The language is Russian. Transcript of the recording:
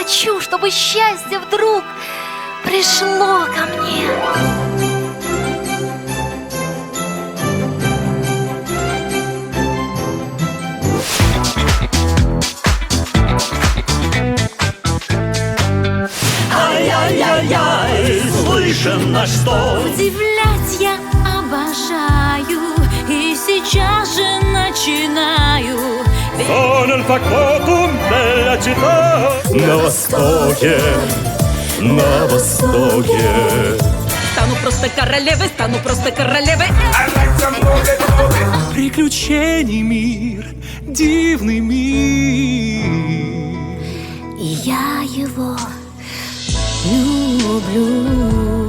хочу, чтобы счастье вдруг пришло ко мне. Ай-яй-яй-яй, слышен наш стон. Удивлять я обожаю, и сейчас же начинаю. Сонен фактотум della città. На востоке, на востоке. Стану просто королевой, стану просто королевой. Приключений мир, дивный мир. И я его люблю.